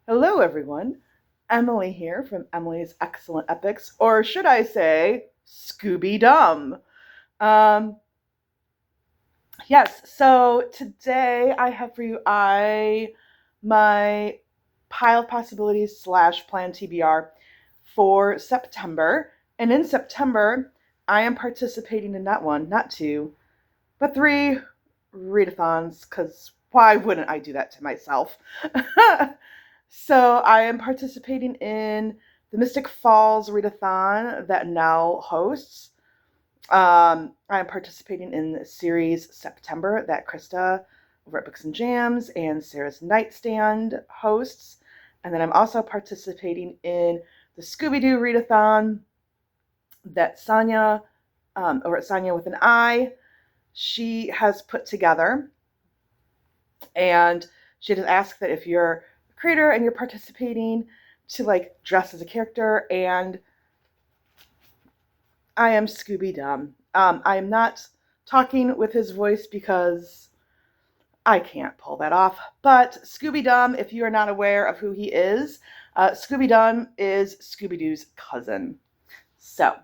Hello, everyone. Emily here from Emily's Excellent Epics, or should I say, Scooby Dum. Um, yes, so today I have for you my pile of possibilities slash plan TBR for September. And in September, I am participating in not one, not two, but three readathons, because why wouldn't I do that to myself? So I am participating in the Mystic Falls Readathon that Nell hosts. I am participating in the series September that Krista over at Books and Jams and Sarah's Nightstand hosts. And then I'm also participating in the Scooby-Doo Readathon that Sonia, over at Sonia with an I, she has put together. And she just asked that if you're a creator and you're participating to like dress as a character, and I am Scooby Dum. I am not talking with his voice because I can't pull that off. But Scooby Dum, if you are not aware of who he is, Scooby Dum is Scooby Doo's cousin. So,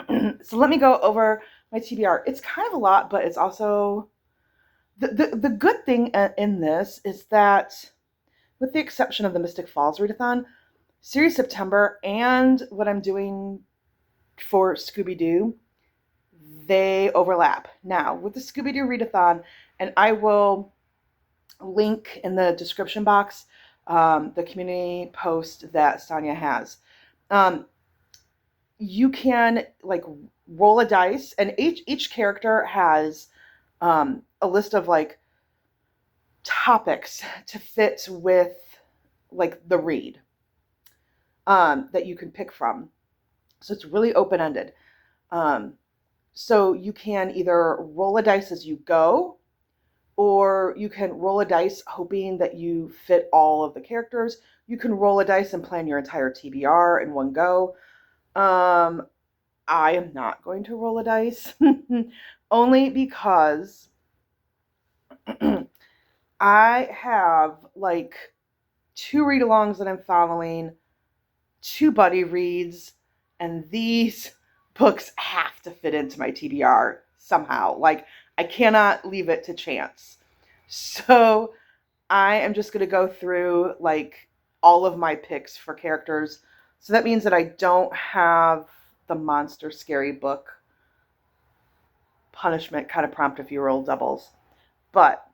so let me go over my TBR. It's kind of a lot, but it's also the good thing in this is that, with the exception of the Mystic Falls Readathon, Series September and what I'm doing for Scooby-Doo, they overlap. Now, with the Scooby-Doo Readathon, and I will link in the description box the community post that Sonia has. You can like roll a dice, and each character has a list of like topics to fit with like the read that you can pick from. So it's really open-ended. So you can either roll a dice as you go, or you can roll a dice hoping that you fit all of the characters. You can roll a dice and plan your entire TBR in one go. I am not going to roll a dice, only because I have like 2 read-alongs that I'm following, 2 buddy reads, and these books have to fit into my TBR somehow. Like, I cannot leave it to chance. So I am just going to go through like all of my picks for characters. So that means that I don't have the monster scary book punishment kind of prompt if you roll doubles. But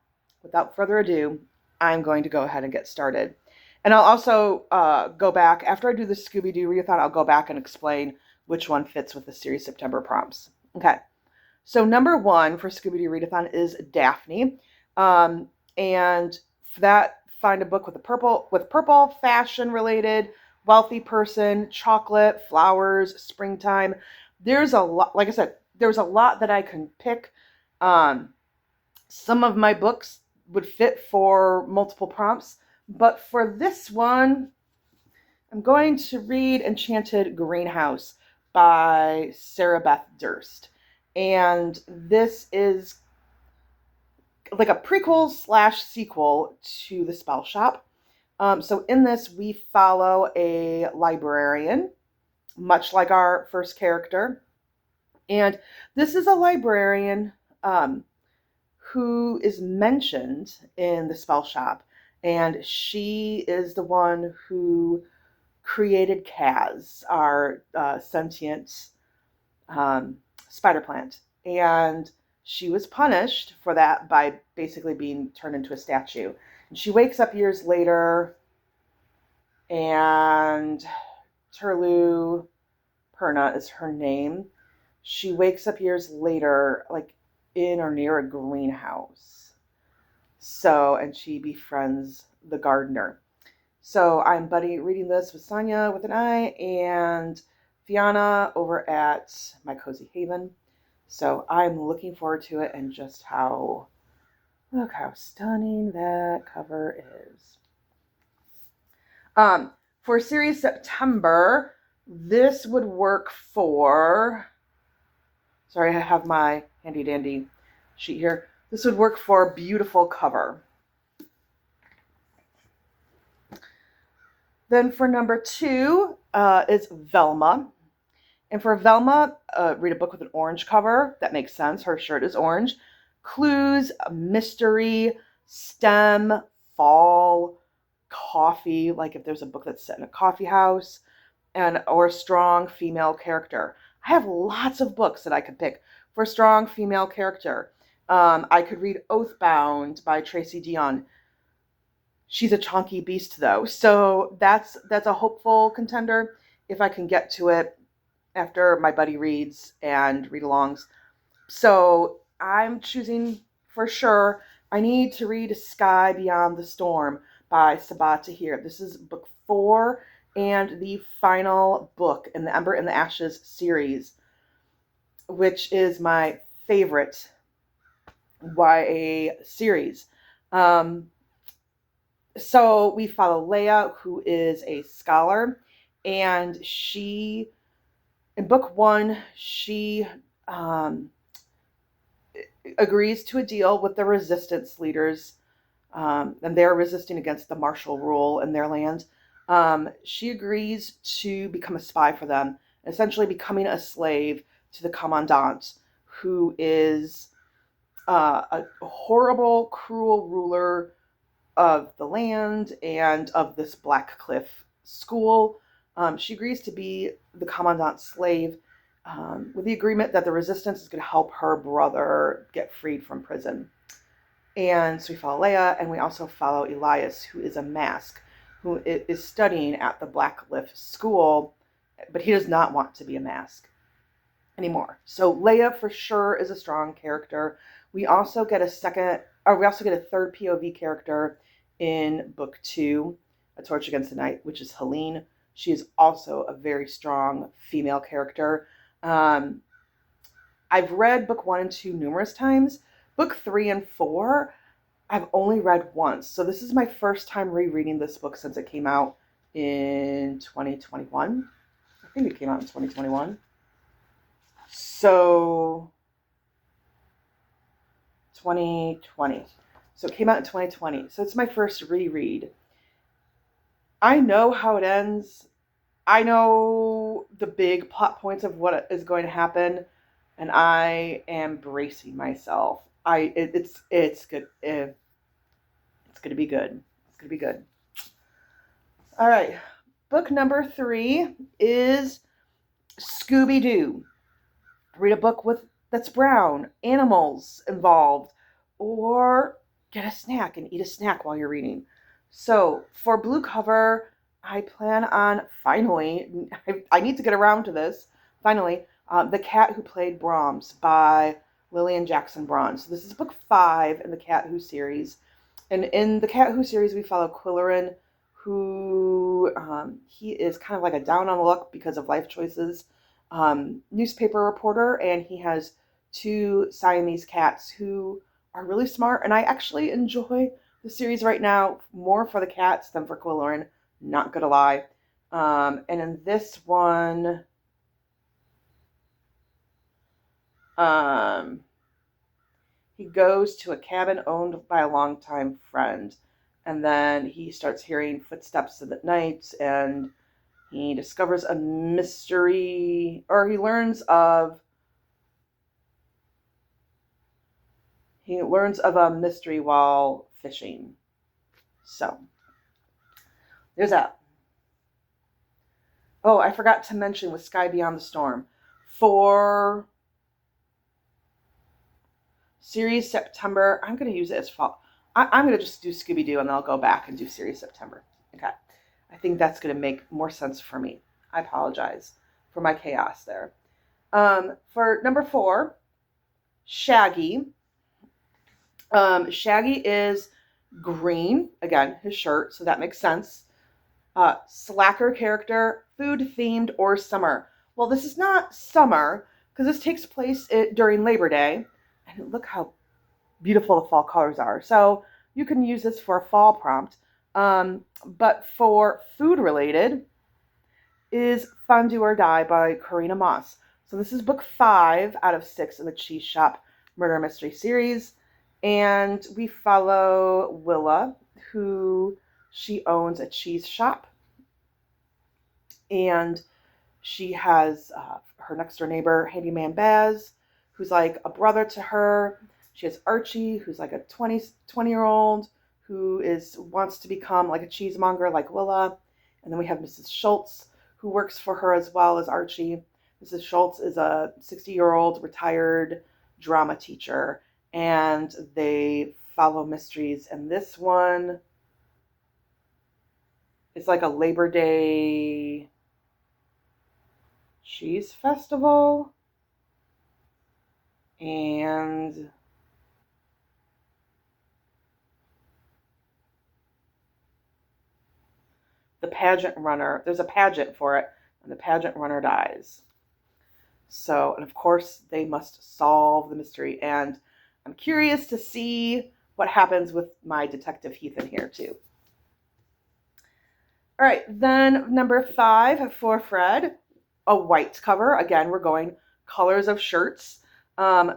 without further ado, I'm going to go ahead and get started. And I'll also go back, after I do the Scooby-Doo readathon, I'll go back and explain which one fits with the series September prompts. Okay, so number 1 for Scooby-Doo readathon is Daphne. And for that, find a book with purple fashion related, wealthy person, chocolate, flowers, springtime. There's a lot, like I said, there's a lot that I can pick. Some of my books would fit for multiple prompts, but for this one, I'm going to read Enchanted Greenhouse by Sarah Beth Durst. And this is like a prequel slash sequel to The Spell Shop. So in this, we follow a librarian, much like our first character. And this is a librarian who is mentioned in The Spell Shop. And she is the one who created Kaz, our sentient spider plant. And she was punished for that by basically being turned into a statue. And she wakes up years later, and Turlu Perna is her name. She wakes up years later, like in or near a greenhouse. So, and she befriends the gardener. So I'm reading this with Sonia with an I and Fiona over at My Cozy Haven. So I'm looking forward to it, and just look how stunning that cover is. For series September, this would work for, sorry, I have my handy dandy sheet here. This would work for beautiful cover. Then for number 2 is Velma. And for Velma, read a book with an orange cover. That makes sense. Her shirt is orange. Clues, mystery, STEM, fall, coffee, like if there's a book that's set in a coffee house, or a strong female character. I have lots of books that I could pick for a strong female character. I could read Oathbound by Tracy Deonn. She's a chunky beast though, so that's a hopeful contender if I can get to it after my buddy reads and read-alongs. So I'm choosing for sure. I need to read Sky Beyond the Storm by Sabaa Tahir. This is book 4 and the final book in the Ember and the Ashes series, which is my favorite YA series. So we follow Leia, who is a scholar, and in book 1, she agrees to a deal with the resistance leaders, and they're resisting against the martial rule in their land. She agrees to become a spy for them, essentially becoming a slave to the commandant, who is a horrible, cruel ruler of the land and of this Black Cliff school. She agrees to be the commandant's slave with the agreement that the resistance is going to help her brother get freed from prison. And so we follow Leia, and we also follow Elias, who is a mask, who is studying at the Black Cliff school, but he does not want to be a mask anymore. So Leia for sure is a strong character. We also get a third POV character in book 2, A Torch Against the Night, which is Helene. She is also a very strong female character. I've read book 1 and 2 numerous times. Book 3 and 4, I've only read once. So this is my first time rereading this book since it came out in 2021. I think it came out in 2021. So 2020. So it came out in 2020. So it's my first reread. I know how it ends. I know the big plot points of what is going to happen, and I am bracing myself. It's good. It's going to be good. It's going to be good. All right. Book number 3 is Scooby-Doo. Read a book that's brown, animals involved, or get a snack and eat a snack while you're reading. So for blue cover, I plan on finally, I need to get around to this, finally, The Cat Who Played Brahms by Lillian Jackson Braun. So this is book 5 in the Cat Who series. And in the Cat Who series, we follow Quillerin, who he is kind of like a down on the luck because of life choices newspaper reporter, and he has 2 Siamese cats who are really smart, and I actually enjoy the series right now more for the cats than for Quillerin, not gonna lie. And in this one, he goes to a cabin owned by a longtime friend, and then he starts hearing footsteps at night, and he discovers a mystery, or he learns of a mystery while fishing. So there's that. Oh, I forgot to mention with Sky Beyond the Storm, for series September, I'm going to use it as fall. I'm going to just do Scooby-Doo, and then I'll go back and do series September. Okay. I think that's going to make more sense for me. I apologize for my chaos there. For number 4, Shaggy. Shaggy is green. Again, his shirt, so that makes sense. Slacker character, food themed or summer. Well, this is not summer because this takes place during Labor Day. And look how beautiful the fall colors are. So you can use this for a fall prompt. But for food related is Fondue or Die by Karina Moss. So this is book 5 out of 6 in the Cheese Shop Murder Mystery series. And we follow Willa, who she owns a cheese shop. And she has her next door neighbor, Handyman Baz, who's like a brother to her. She has Archie, who's like a 20-year-old who wants to become like a cheesemonger like Willa. And then we have Mrs. Schultz, who works for her as well as Archie. Mrs. Schultz is a 60-year-old retired drama teacher, and they follow mysteries. And this one is like a Labor Day cheese festival. And the pageant runner, there's a pageant for it, and the pageant runner dies. So, and of course, they must solve the mystery. And I'm curious to see what happens with my Detective Heath in here, too. All right, then number 5 for Fred, a white cover. Again, we're going colors of shirts,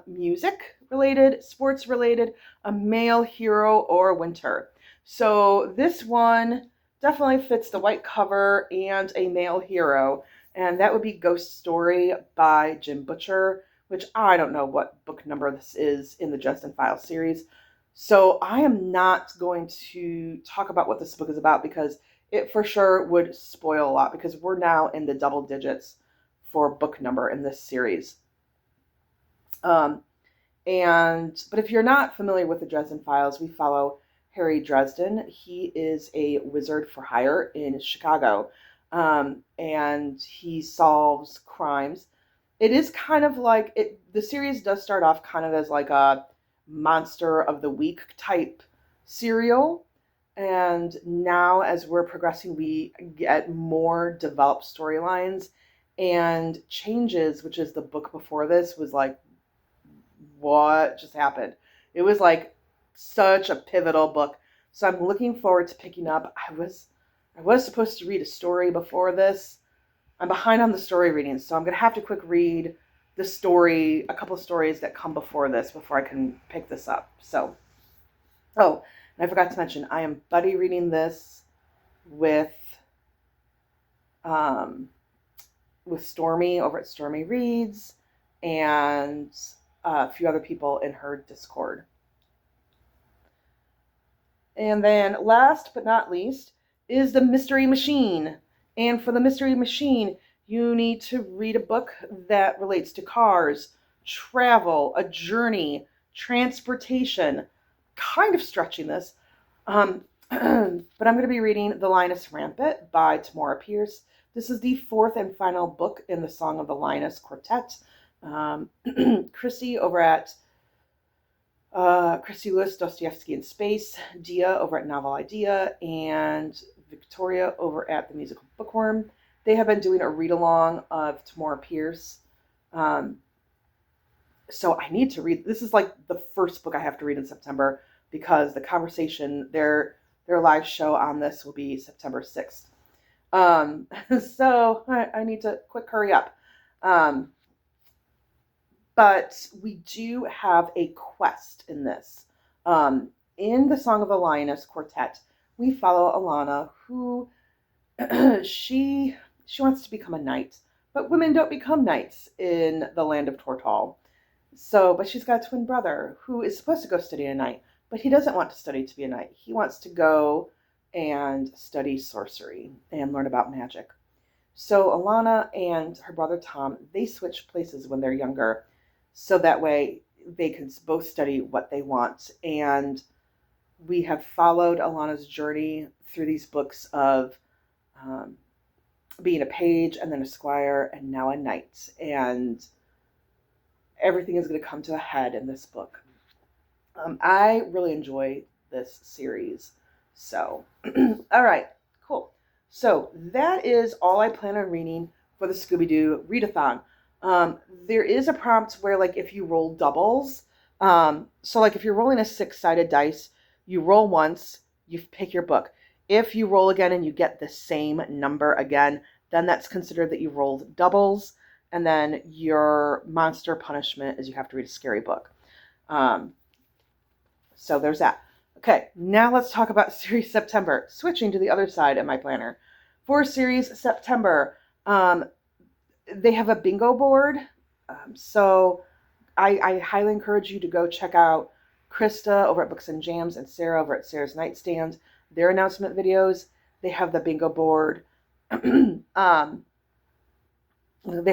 music related, sports related, a male hero or winter. So this one definitely fits the white cover and a male hero. And that would be Ghost Story by Jim Butcher, which I don't know what book number this is in the Dresden Files series. So I am not going to talk about what this book is about because it for sure would spoil a lot because we're now in the double digits for book number in this series. But if you're not familiar with the Dresden Files, we follow Harry Dresden. He is a wizard for hire in Chicago. And he solves crimes. It is kind of like the series does start off kind of as like a monster of the week type serial. And now as we're progressing, we get more developed storylines, and Changes, which is the book before this, was like, what just happened? It was like such a pivotal book. So I'm looking forward to picking up. I was supposed to read a story before this. I'm behind on the story reading, so I'm going to have to quick read the story, a couple of stories that come before this before I can pick this up. So, and I forgot to mention, I am buddy reading this with Stormy over at Stormy Reads and a few other people in her Discord. And then last but not least is the Mystery Machine. And for the Mystery Machine, you need to read a book that relates to cars, travel, a journey, transportation. Kind of stretching this. But I'm going to be reading The Linus Rampant by Tamora Pierce. This is the 4th and final book in the Song of the Linus Quartet. Chrissy over at Chrissy Lewis, Dostoevsky in Space, Dia over at Novel Idea, and Victoria over at The Musical Bookworm. They have been doing a read-along of Tamora Pierce. So I need to read. This is like the first book I have to read in September because the conversation, their live show on this will be September 6th. So I need to quick hurry up. But we do have a quest in this. In the Song of the Linus Quartet, we follow Alana, who she wants to become a knight, but women don't become knights in the land of Tortall. So, but she's got a twin brother who is supposed to go study a knight, but he doesn't want to study to be a knight. He wants to go and study sorcery and learn about magic. So Alana and her brother Tom, they switch places when they're younger, so that way they can both study what they want. And we have followed Alana's journey through these books of being a page and then a squire and now a knight. And everything is going to come to a head in this book. I really enjoy this series. So, all right, cool. So that is all I plan on reading for the Scooby-Doo Readathon. There is a prompt where, like, if you roll doubles, so like if you're rolling a 6-sided dice, you roll once, you pick your book. If you roll again and you get the same number again, then that's considered that you rolled doubles, and then your monster punishment is you have to read a scary book. So there's that. Okay, now let's talk about Series September. Switching to the other side of my planner. For Series September, Um, they have a bingo board. So I highly encourage you to go check out Krista over at Books and Jams and Sarah over at Sarah's Nightstand. Their announcement videos. They have the bingo board. They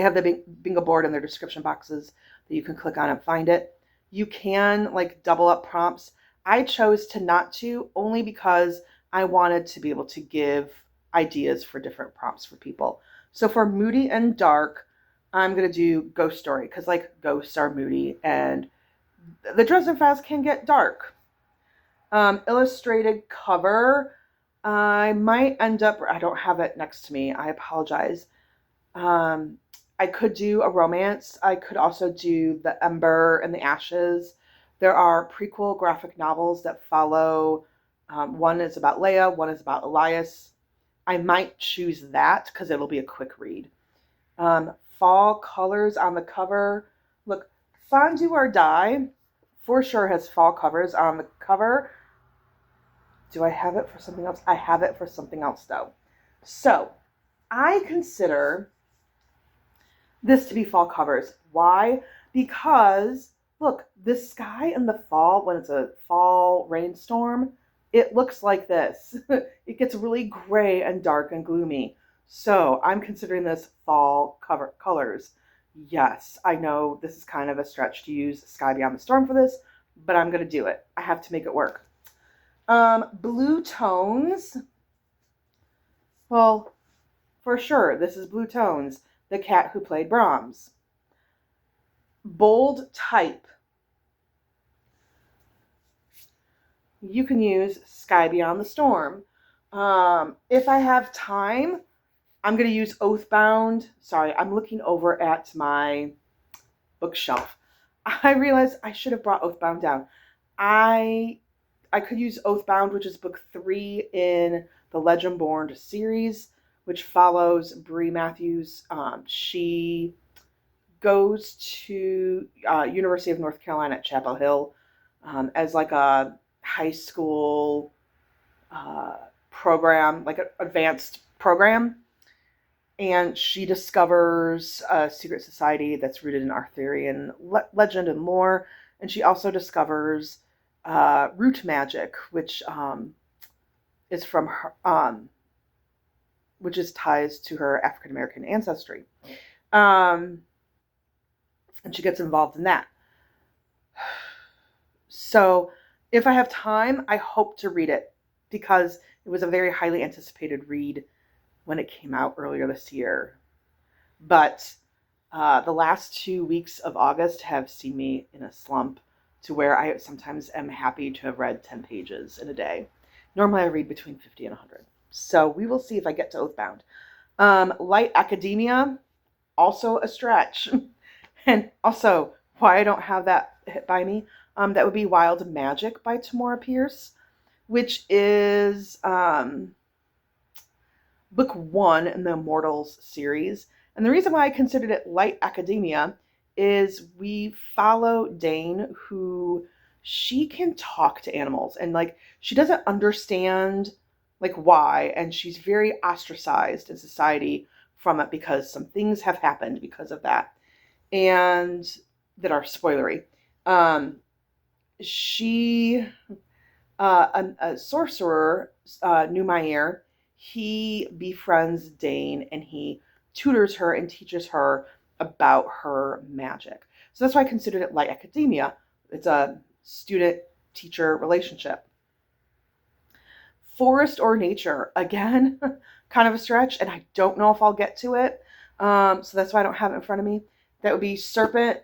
have the bingo board in their description boxes that you can click on and find it. You can like double up prompts. I chose to not to only because I wanted to be able to give ideas for different prompts for people. So for moody and dark, I'm going to do ghost story because like ghosts are moody and the Dresden Files can get dark. Illustrated cover, I might end up, I don't have it next to me. I apologize. I could do a romance. I could also do The Ember and the Ashes. There are prequel graphic novels that follow. One is about Leia, one is about Elias. I might choose that because it'll be a quick read. Fall colors on the cover. Look, Fondue or Die for sure has fall covers on the cover. Do I have it for something else? I have it for something else though. So I consider this to be fall covers. Why? Because look, the sky in the fall, when it's a fall rainstorm, it looks like this. It gets really gray and dark and gloomy. So I'm considering this fall cover colors. Yes, I know this is kind of a stretch to use Sky Beyond the Storm for this, but I'm going to do it. I have to make it work. Blue tones. Well, for sure, this is Blue Tones, the cat who played Brahms. Bold type. You can use Sky Beyond the Storm. If I have time, I'm going to use Oathbound. Sorry, I'm looking over at my bookshelf. I realized I should have brought Oathbound down. I could use Oathbound, which is book 3 in the Legendborn series, which follows Bree Matthews. She goes to University of North Carolina at Chapel Hill as like a high school program, like an advanced program. And she discovers a secret society that's rooted in Arthurian legend and lore. And she also discovers root magic, which is from her, which is ties to her African American ancestry. And she gets involved in that. So if I have time, I hope to read it because it was a very highly anticipated read when it came out earlier this year. But the last 2 weeks of August have seen me in a slump to where I sometimes am happy to have read 10 pages in a day. Normally I read between 50 and 100. So we will see if I get to Oathbound. Light Academia, also a stretch. And also, why I don't have that hit by me, that would be Wild Magic by Tamora Pierce, which is book 1 in the Immortals series. And the reason why I considered it Light Academia is we follow Dane, who she can talk to animals and like she doesn't understand like why, and she's very ostracized in society from it because some things have happened because of that and that are spoilery. She a sorcerer, Numair, he befriends Dane and he tutors her and teaches her about her magic. So that's why I considered it Light Academia. It's a student-teacher relationship. Forest or nature, again, kind of a stretch, and I don't know if I'll get to it. So that's why I don't have it in front of me. That would be The Serpent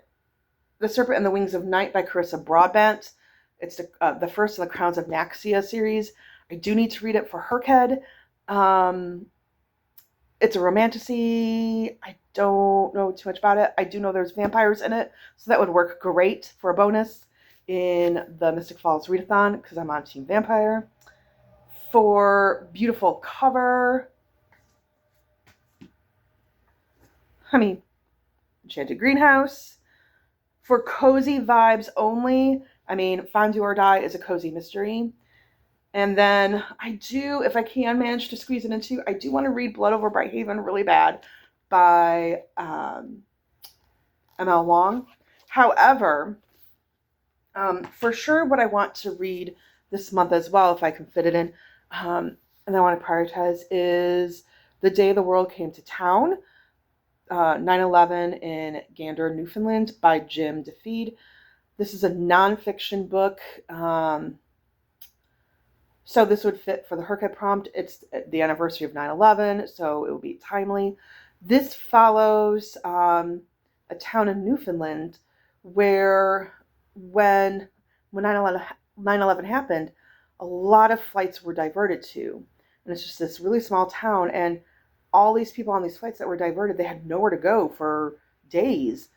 and the Wings of Night by Carissa Broadbent. It's the first in the Crowns of Naxia series. I do need to read it for Herkhead. It's a romantasy. I don't know too much about it. I do know there's vampires in it, so that would work great for a bonus in the Mystic Falls Readathon because I'm on Team Vampire. For beautiful cover, Enchanted Greenhouse. For cozy vibes only, Fondue or Die is a cozy mystery. And then I do, if I can manage to squeeze it into, I do want to read Blood Over Brighthaven really bad. by ML Long. However, for sure what I want to read this month as well, if I can fit it in, and I want to prioritize, is The Day the World Came to Town, 9/11 in Gander, Newfoundland by Jim DeFeed. This is a nonfiction book. So this would fit for the Herkhead prompt. It's the anniversary of 9/11, so it will be timely. This follows a town in Newfoundland where when 9/11 happened, a lot of flights were diverted to. And it's just this really small town, and all these people on these flights that were diverted, they had nowhere to go for days.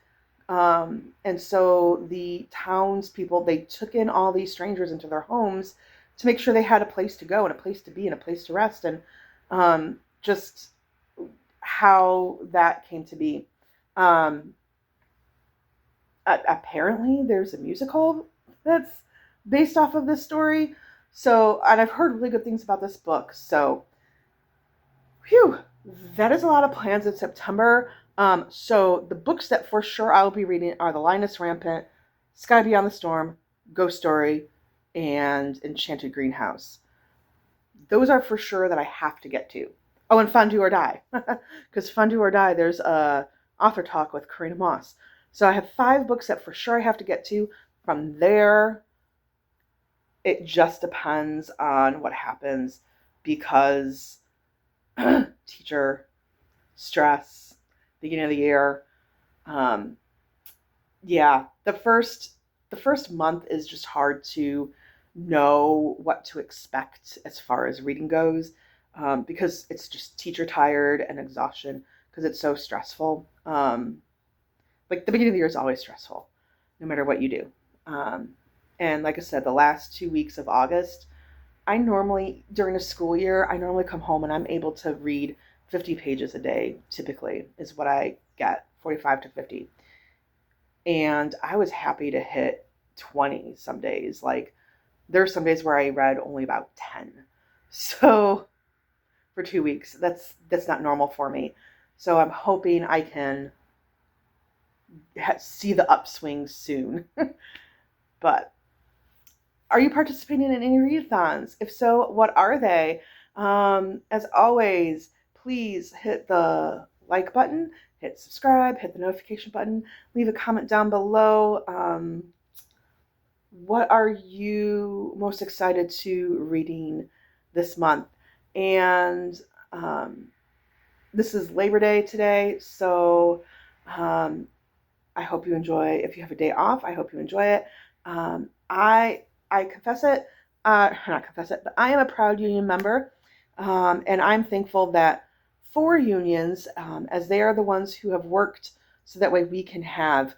And so the townspeople, they took in all these strangers into their homes to make sure they had a place to go and a place to be and a place to rest, and just how that came to be. Apparently, there's a musical that's based off of this story. So, and I've heard really good things about this book. So, whew, that is a lot of plans in September. So the books that for sure I will be reading are The Lioness Rampant, Sky Beyond the Storm, Ghost Story, and Enchanted Greenhouse. Those are for sure that I have to get to. Oh, and Fun Do or Die. Because Fun Do or Die, there's a author talk with Karina Moss. So I have 5 books that for sure I have to get to. From there, it just depends on what happens, because teacher stress, beginning of the year. Yeah, the first month is just hard to know what to expect as far as reading goes, because it's just teacher tired and exhaustion because it's so stressful. Like the beginning of the year is always stressful, no matter what you do. And like I said, the last 2 weeks of August, during the school year, I normally come home and I'm able to read 50 pages a day, typically, is what I get, 45 to 50. And I was happy to hit 20 some days. Like, there are some days where I read only about 10. So, for 2 weeks, that's not normal for me. So I'm hoping I can see the upswing soon. But are you participating in any readathons? If so, what are they? As always, please hit the like button, hit subscribe, hit the notification button, leave a comment down below. What are you most excited to reading this month? And this is Labor Day today, so I hope you enjoy. If you have a day off, I hope you enjoy it. I confess it, not confess it, but I am a proud union member, and I'm thankful that for unions, as they are the ones who have worked so that way we can have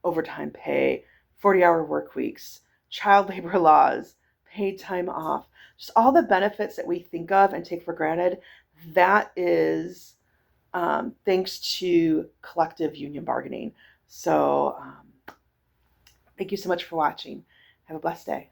overtime pay, 40-hour work weeks, child labor laws, paid time off, just all the benefits that we think of and take for granted. That is thanks to collective union bargaining. So thank you so much for watching. Have a blessed day.